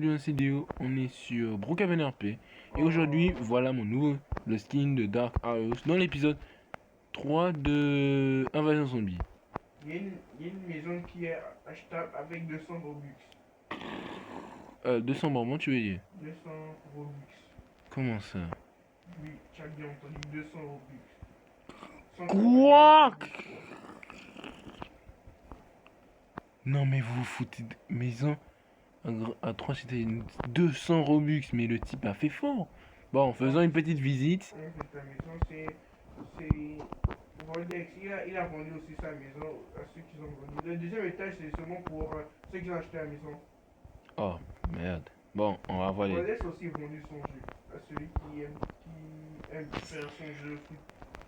aujourd'hui dans cette vidéo, on est sur Brookhaven RP. Et aujourd'hui, voilà mon nouveau, le skin de Dark Arrows dans l'épisode 3 de Invasion Zombie. Il y a une maison qui est achetable avec 200 Robux. 200 bonbons, tu veux dire? 200 Robux. Comment ça? Oui, tu as bien entendu, 200 Robux. Quoi? Non mais vous vous foutez de maison à 3 c'était 200 Robux, mais le type a fait fort. Bon, en faisant une petite visite. Ta maison, c'est Voldex. Il a vendu aussi sa maison à ceux qui ont vendu. Le deuxième étage, c'est seulement pour ceux qui ont acheté la maison. Oh merde. Bon, on va voir les. Voldex a aussi vendu son jeu à celui qui aime faire son jeu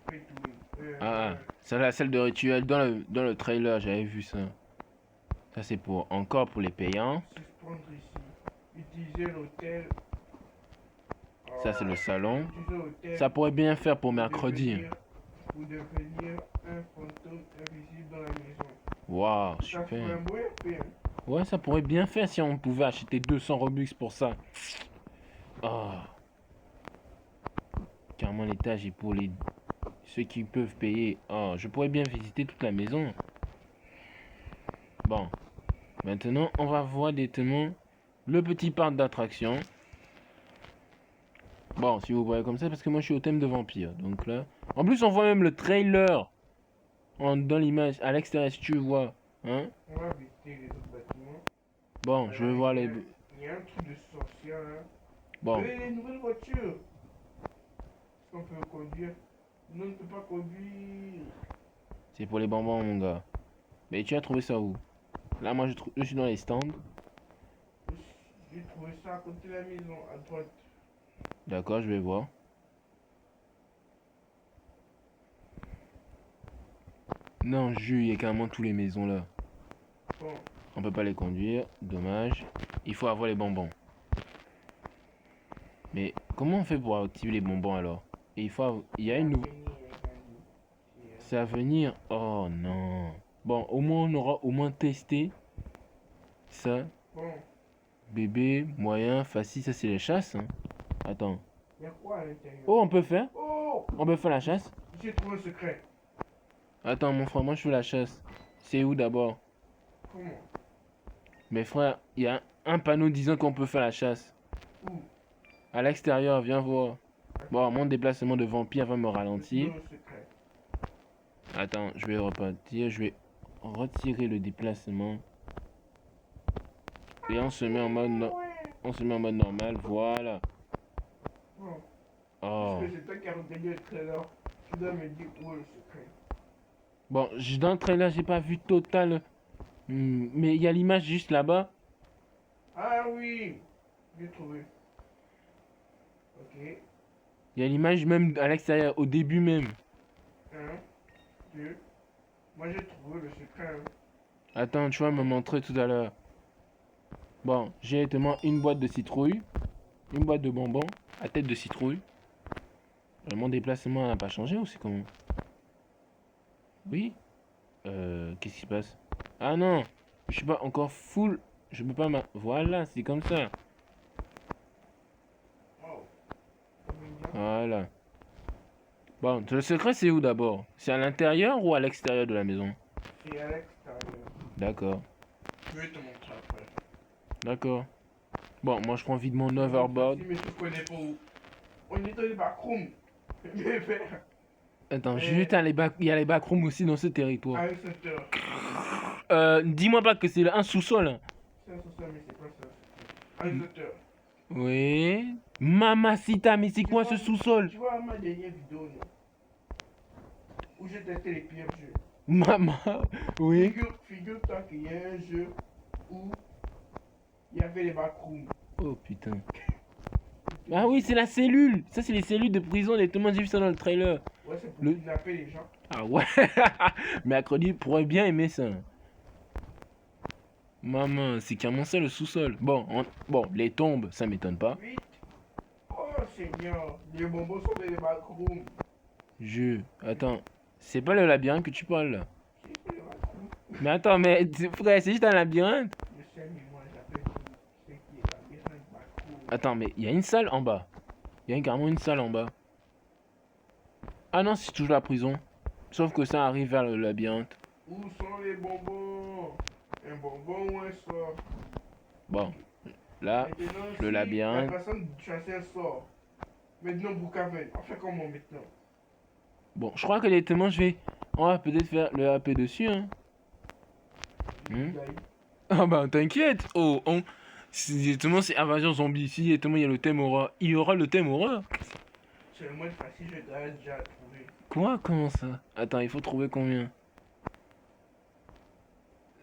free to win. C'est la salle de rituel dans le trailer, j'avais vu ça. Ça c'est pour encore pour les payants. Suspendre ici. Utiliser l'hôtel. Ça c'est le salon. Utiliser l'hôtel. Ça pourrait bien faire pour mercredi. Pour devenir un fantôme invisible dans la maison. Waouh, Ça ferait super. un beau RP. Ouais, ça pourrait bien faire si on pouvait acheter 200 Robux pour ça. Oh. Carrément l'étage est pour les ceux qui peuvent payer. Oh, je pourrais bien visiter toute la maison. Bon. Maintenant, on va voir directement le petit parc d'attraction. Bon, si vous voyez comme ça, parce que moi je suis au thème de vampire. Donc là. En plus, on voit même le trailer dans l'image à l'extérieur, si tu vois. Hein? On va visiter les autres bâtiments. Bon, je vais voir les. Il y a un truc de sorcier là. Bon. Les nouvelles voitures. Est-ce qu'on peut conduire? Non, on ne peut pas conduire. C'est pour les bonbons, mon gars. Mais tu as trouvé ça où? Là, moi, je suis dans les stands. J'ai trouvé ça à côté de la maison, à droite. D'accord, je vais voir. Non, il y a carrément toutes les maisons là. Bon. On peut pas les conduire, dommage. Il faut avoir les bonbons. Mais comment on fait pour activer les bonbons alors? Et il y a une nouvelle. C'est à venir. Oh non. Bon, au moins on aura au moins testé ça. Bon. Bébé, moyen, facile, ça c'est les chasses. Hein. Attends. Il y a quoi à l'intérieur? Oh, on peut faire? Oh! On peut faire la chasse? J'ai trouvé un secret. Attends, mon frère, moi je fais la chasse. C'est où d'abord? Comment? Mais frère, il y a un panneau disant qu'on peut faire la chasse. Où? À l'extérieur, viens voir. Bon, mon déplacement de vampire va me ralentir. Attends, je vais repartir. Je vais retirer le déplacement. Et on se met en mode, normal. Voilà. Bon. Oh. Parce que c'est toi qui as regardé le trailer. Tu dois me dire où est le secret. Bon, dans le trailer, j'ai pas vu total. Mais il y a l'image juste là-bas. Ah oui! J'ai trouvé. Ok. Il y a l'image même à l'extérieur, au début même. 1, 2. Moi j'ai trouvé le secret. Hein. Attends, tu vas me montrer tout à l'heure. Bon, j'ai directement une boîte de citrouille. Une boîte de bonbons à tête de citrouille. Mon déplacement n'a pas changé ou c'est comment? Oui. Qu'est-ce qui se passe? Ah non, je suis pas encore full. Je peux pas Voilà, c'est comme ça. Voilà. Bon, le secret c'est où d'abord? C'est à l'intérieur ou à l'extérieur de la maison? C'est à l'extérieur. D'accord. Je vais te montrer après. D'accord. Bon, moi je prends vite mon overboard. Mais tu connais pas où? On est dans les backrooms. Attends, juste il y a les backrooms aussi dans ce territoire. À cette heure. Dis-moi pas que c'est un sous-sol. Hein. C'est un sous-sol, mais c'est pas ça. À cette heure. Oui. Mamacita, mais c'est quoi ce sous-sol? Tu vois ma dernière vidéo, non? Où j'ai testé les pires jeux. Maman, oui. Figure-toi qu'il y a un jeu où il y avait les backrooms. Oh putain. Ah oui, c'est la cellule. Ça, c'est les cellules de prison. Tout le monde a vu ça dans le trailer. Ouais, c'est pour kidnapper les gens. Ah ouais. Mercredi pourrait bien aimer ça. Maman, c'est carrément ça le sous-sol. Bon, les tombes, ça m'étonne pas. Vite. Oh Seigneur, les bonbons sont dans les backrooms. Attends, c'est pas le labyrinthe que tu parles là? C'est les backrooms. Mais attends, mais frère, c'est juste un labyrinthe. Je sais, mais moi j'appelle ce qui est labyrinthe. Attends, mais il y a une salle en bas. Il y a carrément une salle en bas. Ah non, c'est toujours la prison. Sauf que ça arrive vers le labyrinthe. Où sont les bonbons? Un bonbon ou un sort? Bon, là, Maintenant, le si la labyrinthe. personne chasse un sort, maintenant Boucaven, on fait comment maintenant? Bon, je crois que directement, on va peut-être faire le AP dessus, hein. Ah bah, t'inquiète. Oh, directement, c'est Invasion Zombie. Si directement, il y a le thème horreur. Il y aura le thème horreur. C'est le moins facile, je dois déjà trouver. Quoi? Comment ça? Attends, il faut trouver combien?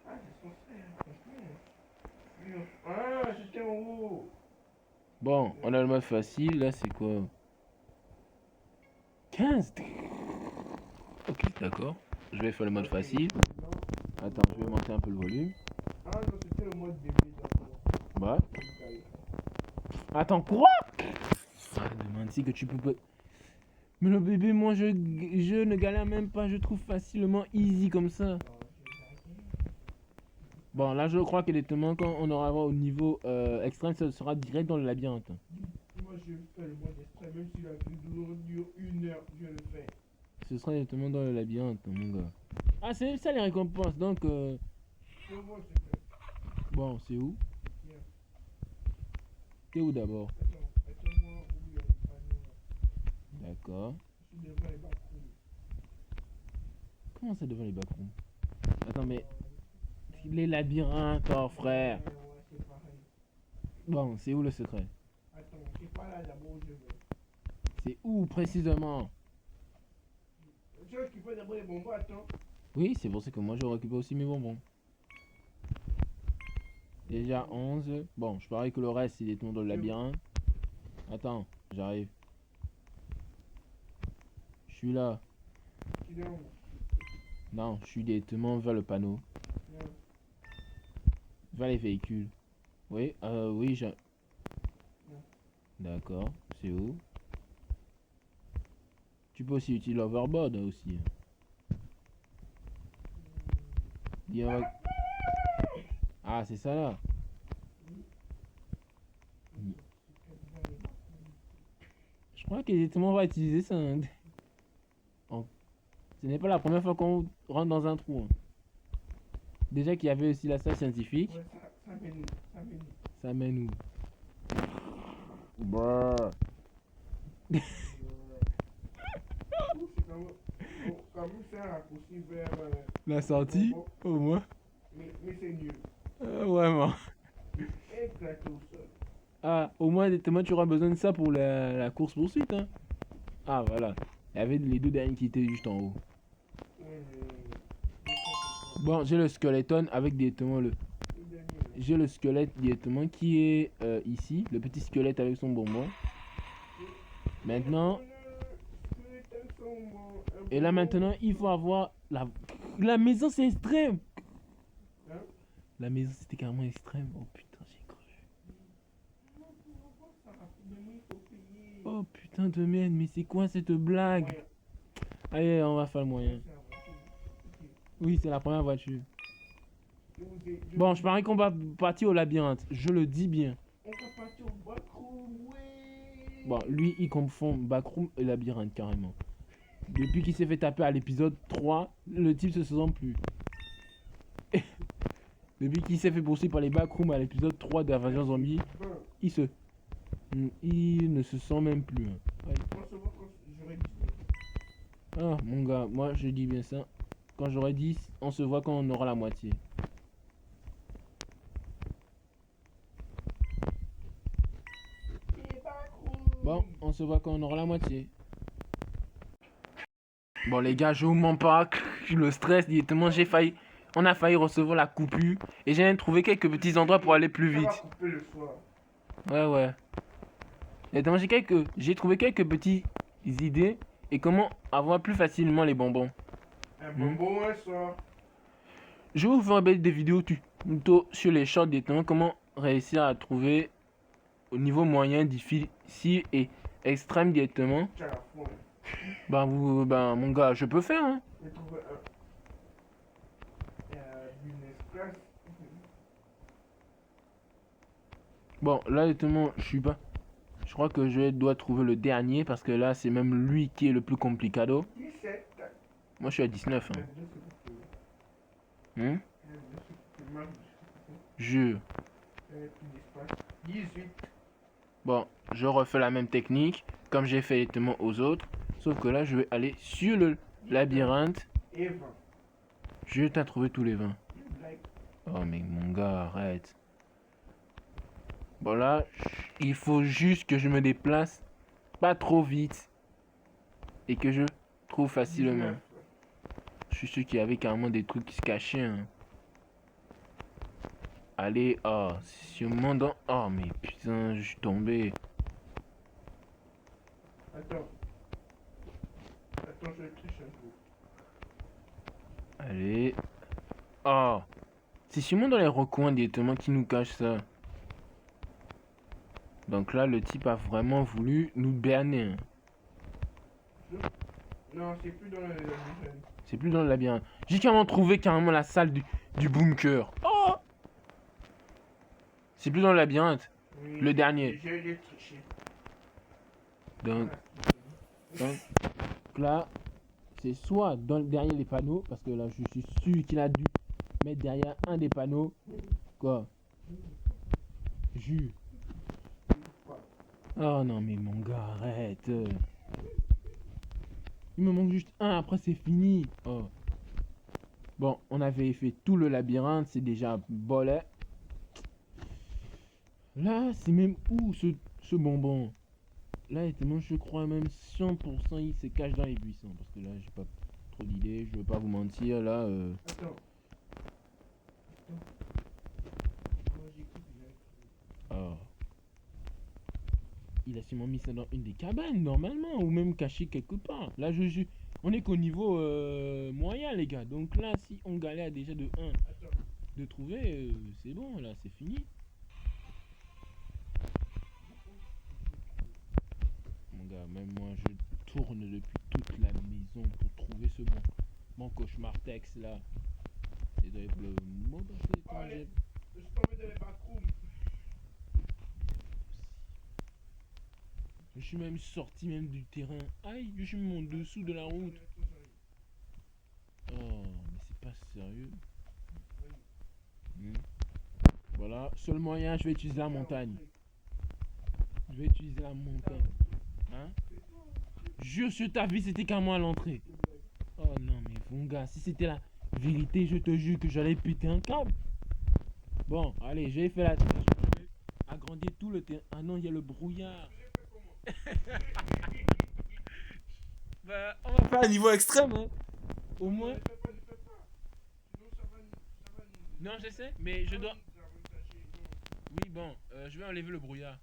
Ah, c'est censé. Ah, j'étais en haut. Bon, on a le mode facile. Là, c'est quoi? 15. Ok, d'accord. Je vais faire le mode facile. Non. Attends, je vais monter un peu le volume. Ah non, c'était le mode bébé d'abord. Bah. Attends, quoi? Arrête de mentir que tu peux pas. Mais le bébé, moi, je ne galère même pas. Je trouve facilement easy comme ça. Bon, là, je crois que directement, quand on aura au niveau extrême, ça sera direct dans le labyrinthe. Moi, je fais le mode extrême, même si la vidéo dure 1 heure, je le fais. Ce sera directement dans le labyrinthe, mon gars. Ah, c'est ça les récompenses, donc... C'est moi, c'est fait. Bon, c'est où? Bien. T'es où d'abord? Attends-moi où il y a le panneau là. D'accord. Je suis devant les backrooms. Comment ça devant les backrooms? Attends, mais... Les labyrinthes, oh frère. Ouais, c'est pareil. Bon, c'est où le secret? Attends, c'est pas là d'abord où je vais. C'est où précisément? Tu veux qu'il faut d'abord les bonbons, attends. Oui, c'est pour ça que moi je récupère aussi mes bonbons. Déjà 11. Bon, je parie que le reste il est tout dans le labyrinthe. Attends, j'arrive. Je suis là. Tu es où? Non, je suis directement vers le panneau. Non. Vers les véhicules. Oui, oui, j'ai... Non. D'accord, c'est où? Tu peux aussi utiliser l'overboard aussi. Ah, c'est ça là. Je crois qu'effectivement on va utiliser ça. Hein. Ce n'est pas la première fois qu'on rentre dans un trou. Hein. Déjà qu'il y avait aussi la salle scientifique. Ouais, ça mène où? Ça mène où? Ça mène où? Brrr. Quand même c'est un raccourci vers La sortie, au moins. mais c'est nul. Vraiment. Éclaté au sol. Ah, au moins, tu auras besoin de ça pour la course poursuite. Hein. Ah, voilà. Il y avait les deux derniers qui étaient juste en haut. Bon, j'ai le skeleton avec directement le... J'ai le squelette directement qui est ici. Le petit squelette avec son bonbon. Maintenant... Et là maintenant, il faut avoir... La maison, c'est extrême. Hein? La maison, c'était carrément extrême. Oh putain, j'ai cru. Oh putain de merde, mais c'est quoi cette blague? Allez, on va faire le moyen. Oui, c'est la première voiture. Bon, je parie qu'on va partir au labyrinthe. Je le dis bien. On va partir au backroom, ouais. Bon, lui, il confond backroom et labyrinthe carrément. Depuis qu'il s'est fait taper à l'épisode 3, le type se sent plus. Depuis qu'il s'est fait poursuivre par les backrooms à l'épisode 3 d'Invasion Zombie, il ne se sent même plus. Hein. Ah, mon gars, moi je dis bien ça. Quand j'aurai 10, on se voit quand on aura la moitié. Bon, on se voit quand on aura la moitié. Bon les gars, je vous mens pas, le stress directement, on a failli recevoir la coupure et j'ai même trouvé quelques petits endroits pour aller plus vite. Ouais. Et j'ai trouvé quelques petites idées et comment avoir plus facilement les bonbons. Un bonbon, un sort. Je vais vous faire des vidéos plutôt sur les shorts directement, comment réussir à trouver au niveau moyen, difficile et extrême directement. Ben mon gars, je peux faire hein. Bon, là, honnêtement, je suis pas. Je crois que je dois trouver le dernier parce que là, c'est même lui qui est le plus complicado. 17. Moi, je suis à 19. Hein. Hein? Je. 18. Bon, je refais la même technique comme j'ai fait honnêtement aux autres. Sauf que là, je vais aller sur le labyrinthe. Et 20. Je t'ai trouvé tous les 20. Oh, mais mon gars, arrête. Bon, là, il faut juste que je me déplace pas trop vite. Et que je trouve facilement. 19. Je suis sûr qu'il y avait carrément des trucs qui se cachaient. Hein. Allez, oh, sûrement dans... Oh, mais putain, je suis tombé. Attends. Attends, je triche un peu. Allez. Oh. C'est sûrement dans les recoins directement qui nous cache ça. Donc là, le type a vraiment voulu nous berner. Hein. Non, c'est plus dans le labyrinthe. C'est plus dans le labyrinthe. J'ai carrément trouvé carrément la salle du bunker. Oh. C'est plus dans le labyrinthe. Oui, Le dernier. Je l'ai triché. Donc là, c'est soit dans le derrière les panneaux, parce que là, je suis sûr qu'il a dû mettre derrière un des panneaux. Quoi? Jus. Oh non, mais mon gars, arrête. Il me manque juste un, après c'est fini. Oh. Bon, on avait fait tout le labyrinthe, c'est déjà bolé. Là, c'est même où ce bonbon? Là, étonnamment, je crois même 100% il se cache dans les buissons. Parce que là, j'ai pas trop d'idées, je veux pas vous mentir. Là, Attends. Oh. Il a sûrement mis ça dans une des cabanes, normalement. Ou même caché quelque part. Là, on est qu'au niveau moyen, les gars. Donc là, si on galère déjà de 1 de trouver, c'est bon, là, c'est fini. Mon gars, même moi, je tourne depuis toute la maison pour trouver ce bon cauchemar texte là. C'est de le mot parce que quand Allez, je suis tombé dans les backrooms. je suis même sorti même du terrain. Aïe, je suis même en dessous de la route. Oh, mais c'est pas sérieux. Voilà, seul moyen, je vais utiliser la montagne. Je vais utiliser la montagne. Hein? Jure sur ta vie, c'était carrément à l'entrée. Oh non, mais mon gars, si c'était la vérité, je te jure que j'allais péter un câble. Bon, allez, j'ai fait la tâche. Je vais agrandir tout le terrain. Ah non, il y a le brouillard. Bah, on va faire un niveau extrême, hein. Au moins. Non, je sais, mais je dois. Oui, bon, je vais enlever le brouillard.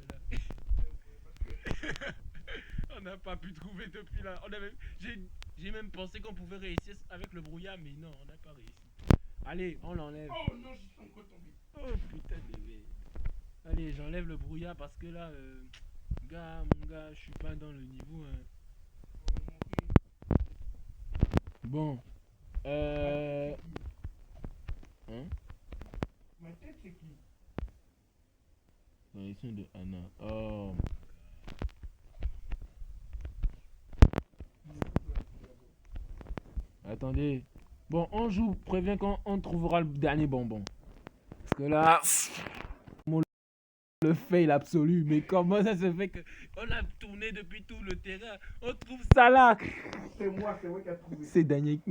Parce que là... on n'a pas pu trouver depuis là. J'ai même pensé qu'on pouvait réussir avec le brouillard, mais non, on n'a pas réussi. Allez, on l'enlève. Oh non, j'y suis encore tombé. Oh putain de bébé. Allez, j'enlève le brouillard parce que là, mon gars, je suis pas dans le niveau. Hein. Bon. Hein? Ma tête, c'est qui? Dans les sons de Anna. Oh. Attendez. Bon, on joue, préviens quand on trouvera le dernier bonbon. Parce que là, le fail absolu. Mais comment ça se fait que on a tourné depuis tout le terrain, on trouve ça là? C'est moi qui a trouvé.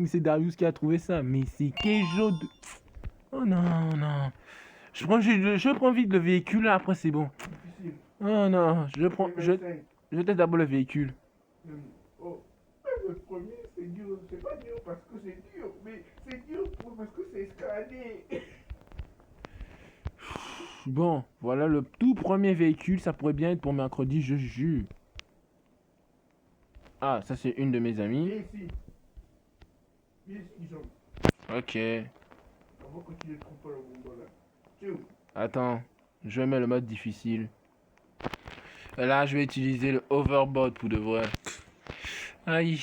C'est Darius qui a trouvé ça. Mais c'est Kejo de... Oh non, non. Je prends vite le véhicule là, après c'est bon. Difficile. Oh non, je teste d'abord le véhicule. Oh, le premier, c'est dur. C'est pas dur parce que c'est dur, mais c'est dur parce que c'est escaladé. Bon, voilà le tout premier véhicule, ça pourrait bien être pour mercredi, je jure. Ah, ça c'est une de mes amies. Viens ici. Viens ici, Jean. Ok. Avant que tu ne trouves pas le bonbon là. Tu es où? Attends, je mets le mode difficile. Et là, je vais utiliser le overboard pour de vrai. Aïe.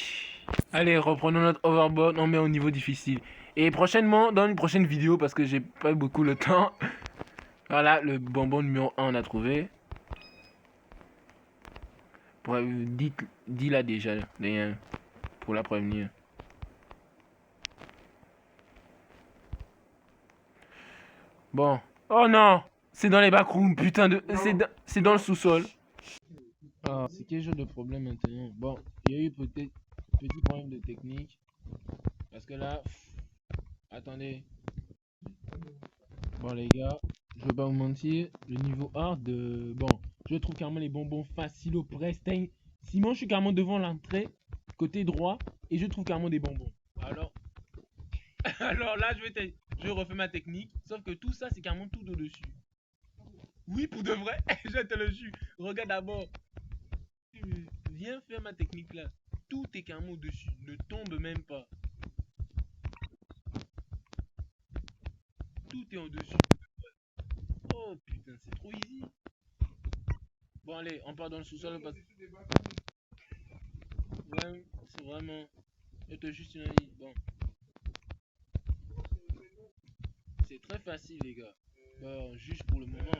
Allez, reprenons notre overboard, on met au niveau difficile. Et prochainement, dans une prochaine vidéo, parce que j'ai pas beaucoup le temps, Voilà, le bonbon numéro 1, on a trouvé. Dis-la déjà, d'ailleurs, pour la prévenir. Bon. Oh non! C'est dans les backrooms, putain de. C'est dans le sous-sol. Ah, c'est quel genre de problème maintenant? Bon, il y a eu peut-être petit problème de technique. Parce que là. Attendez. Bon, les gars, je vais pas vous mentir. Le niveau hard de. Bon, je trouve carrément les bonbons faciles au Prestain. Simon, je suis carrément devant l'entrée, côté droit, et je trouve carrément des bonbons. Alors. Alors là, je refais ma technique. Sauf que tout ça, c'est carrément tout au-dessus. Oui, pour de vrai, je te le jure. Regarde d'abord. Viens faire ma technique là. Tout est carrément au-dessus. Ne tombe même pas. Tout est au-dessus. Oh putain, c'est trop easy. Bon, allez, on part dans le sous-sol parce que. Ouais, c'est vraiment. Je te juste une avis. Bon, c'est très facile, les gars. Bon, juste pour le moment.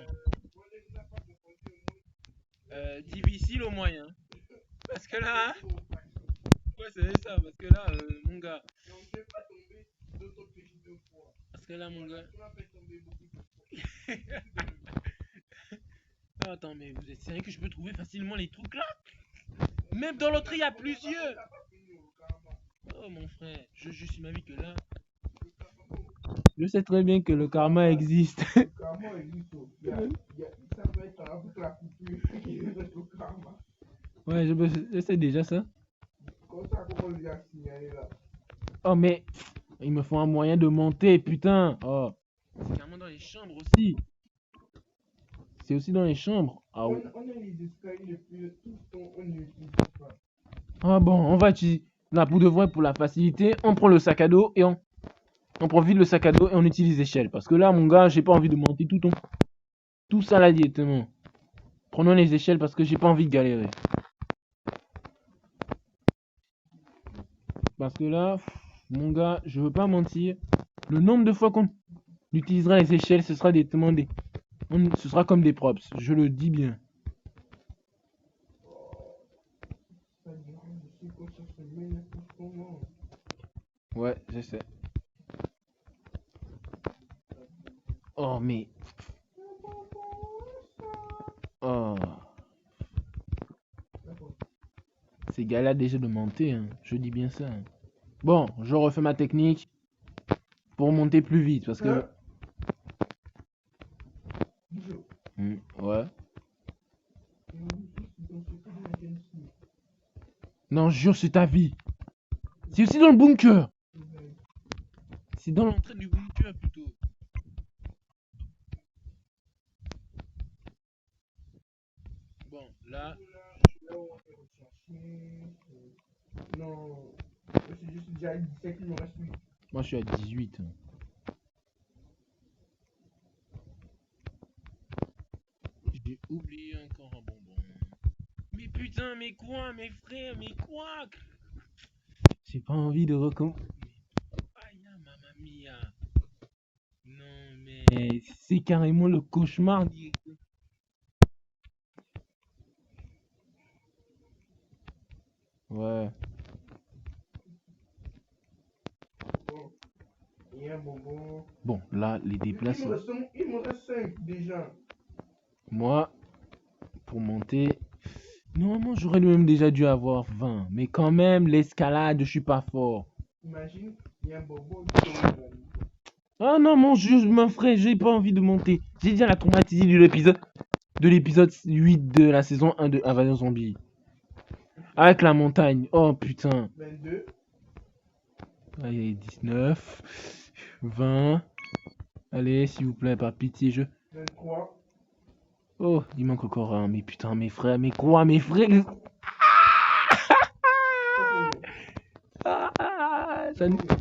Difficile au moyen. Parce que là. Ouais, c'est ça. Parce que là, mon gars. Parce que là, mon gars. Non, attends, mais vous êtes sérieux que je peux trouver facilement les trucs là? Même dans l'autre, il y a plusieurs. Oh, mon frère, je suis ma vie que là. Je sais très bien que le karma existe. Le karma existe. Ça peut être avec la coupure qui reste au karma. Ouais, je sais déjà ça. Comme ça, comment lui a signalé là? Oh, mais il me faut un moyen de monter, putain. Oh. C'est carrément dans les chambres aussi. C'est aussi dans les chambres. Ah, On a les escaliers depuis tout le temps, on ne l'utilise pas. Ah bon, on va utiliser. Là, pour de vrai, pour la facilité, on prend le sac à dos et on prend vite le sac à dos et on utilise l'échelle. Parce que là, mon gars, j'ai pas envie de monter tout ça là directement. Prenons les échelles parce que j'ai pas envie de galérer. Parce que là, mon gars, je veux pas mentir. Le nombre de fois qu'on utilisera les échelles, ce sera directement ce sera comme des props. Je le dis bien. Ça dérange, je sais que ça se met n'importe comment. Ouais, je sais. Oh, mais. Oh. C'est galère déjà de monter, hein. Je dis bien ça, hein. Bon, je refais ma technique pour monter plus vite parce que. Ouais. Non, jure, c'est ta vie. C'est aussi dans le bunker. C'est dans l'entrée du bunker plutôt. Bon, là. Là, on va faire rechercher. Non, c'est juste déjà 17, il me reste 8. Moi, je suis à 18. J'ai oublié encore un bonbon. Mais putain, mais quoi, mes frères, mais quoi? J'ai pas envie de recommencer. Aïe, mamma mia. Non, mais c'est carrément le cauchemar. Ouais. Bon, il y a un bonbon. Bon, là, les déplacements. Il me reste 5 déjà. Moi, pour monter. Normalement, j'aurais même déjà dû avoir 20. Mais quand même, l'escalade, je suis pas fort. Imagine, il y a un bonbon qui tombe. Ah non, mon Dieu, mon frère, j'ai pas envie de monter. J'ai déjà la traumatisé de l'épisode 8 de la saison 1 de Invasion Zombie. Avec la montagne. Oh putain. 22. Allez, 19, 20. Allez, s'il vous plaît, par pitié, 23. Oh, il manque encore un. Mais putain, mes frères, mais quoi, mes frères?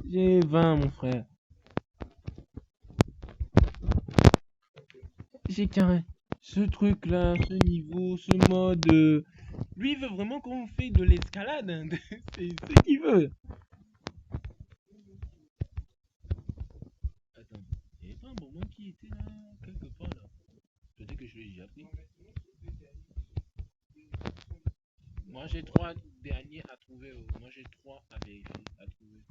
J'ai 20, mon frère. J'ai carré. Ce truc là, ce niveau, ce mode. Lui, il veut vraiment qu'on fait de l'escalade. Hein. C'est ce qu'il veut. Attends, il n'y avait pas un bonbon qui était là, quelque part là. que je l'ai déjà pris. Moi j'ai 3 derniers à trouver. Moi j'ai 3 à vérifier, à trouver.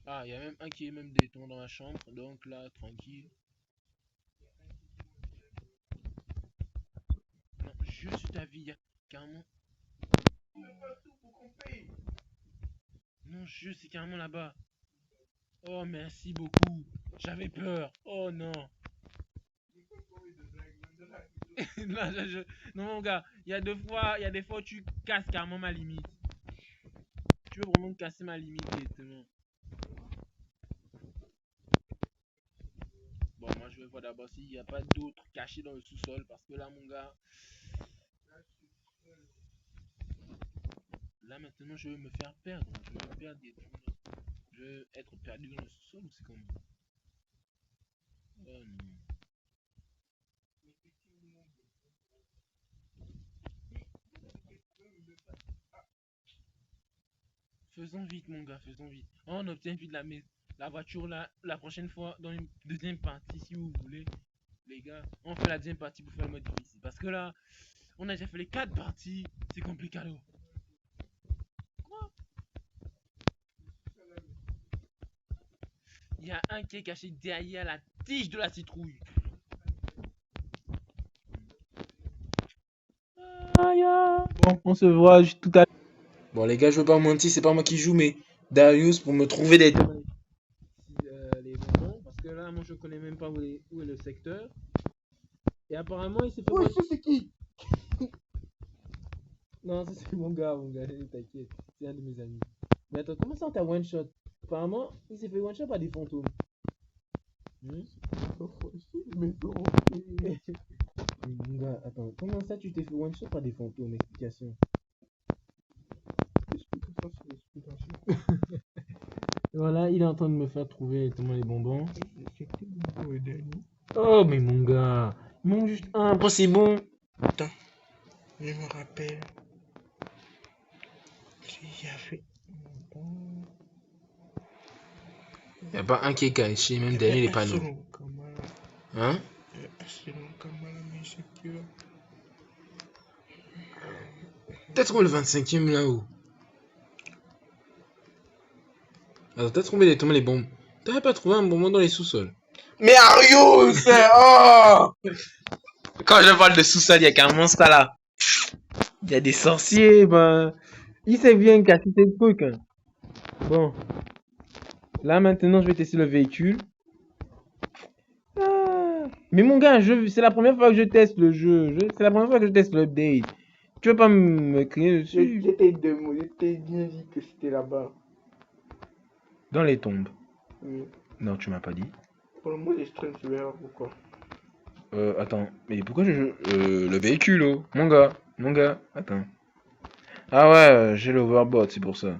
Ah, il y a même un qui est même déton dans la chambre, donc là, tranquille. Non, juste ta vie, carrément. Non, juste, c'est carrément là-bas. Oh, merci beaucoup. J'avais peur. Oh non. Non, non, mon gars, il y a des fois où tu casses carrément ma limite. Tu veux vraiment casser ma limite directement. Bon, moi je vais voir d'abord s'il n'y a pas d'autres cachés dans le sous-sol parce que là, mon gars, là maintenant je vais me faire perdre. Je vais me perdre directement. Je vais être perdu dans le sous-sol ou c'est comment? Oh non. Faisons vite, mon gars, faisons vite. On obtient vite la voiture là, la prochaine fois, dans une deuxième partie, si vous voulez. Les gars, on fait la deuxième partie pour faire le mode difficile. Parce que là, on a déjà fait les 4 parties. C'est compliqué. Quoi? Il y a un qui est caché derrière la tige de la citrouille. Bon, on se voit tout à l'heure. Bon, les gars, je veux pas mentir, c'est pas moi qui joue, mais Darius pour me trouver les bonbons. Parce que là, moi, je connais même pas où est le secteur. Et apparemment, il s'est fait. Oui, ça c'est qui? Non, ça c'est mon gars, t'inquiète. C'est un de mes amis. Mais attends, comment ça on t'a one shot? Apparemment, il s'est fait one shot par des fantômes. Mais non. Mais mon gars, attends, comment ça tu t'es fait one shot par des fantômes? Explication. Explication, c'est l'explication. Voilà, il est en train de me faire trouver justement les bonbons. C'était bon pour le dernier. Oh, mais mon gars, il manque juste un, après c'est bon. Attends, je me rappelle. Il y avait. Il n'y a pas un qui est caché, même derrière les panneaux. Hein? T'as trouvé le 25e là-haut. Alors t'as trouvé les bombes. T'avais pas trouvé un bonbon dans les sous-sols. Mais Ario, c'est. Oh! Quand je parle de sous-sol, il y a carrément ça là. Il y a des sorciers, ben. Il sait bien casser ces trucs. Hein. Bon. Là maintenant, je vais tester le véhicule. Ah. Mais mon gars, c'est la première fois que je teste le jeu. C'est la première fois que je teste l'update. Tu veux pas me crier dessus? J'étais bien dit que c'était là-bas. Dans les tombes. Oui. Non, tu m'as pas dit. Pour le moment, les streams, tu verras pourquoi. Attends, mais pourquoi le véhicule, oh? Mon gars, attends. Ah ouais, j'ai l'overbot, c'est pour ça.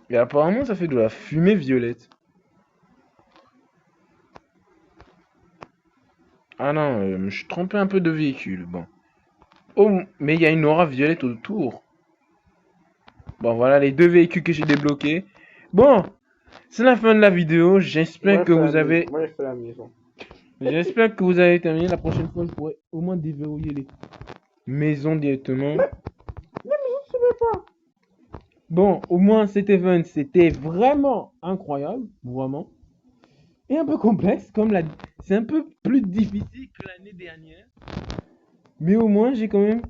Et apparemment, ça fait de la fumée violette. Ah non, je suis trompé un peu de véhicule, bon. Oh, mais il y a une aura violette autour. Bon, voilà les 2 véhicules que j'ai débloqués. Bon, c'est la fin de la vidéo. J'espère que vous avez... Moi, j'ai fait la maison. J'espère que vous avez terminé. La prochaine fois, je pourrai au moins déverrouiller les maisons directement. Mais je ne sais pas. Bon, au moins cet event, c'était vraiment incroyable, vraiment. Et un peu complexe, c'est un peu plus difficile que l'année dernière. Mais au moins, j'ai quand même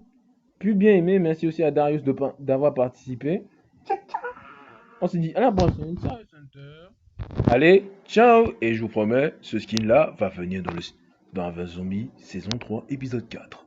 pu bien aimer. Merci aussi à Darius d'avoir participé. On se dit à la prochaine. Ciao, Center. Allez, ciao. Et je vous promets, ce skin-là va venir dans Avengers Zombie saison 3, épisode 4.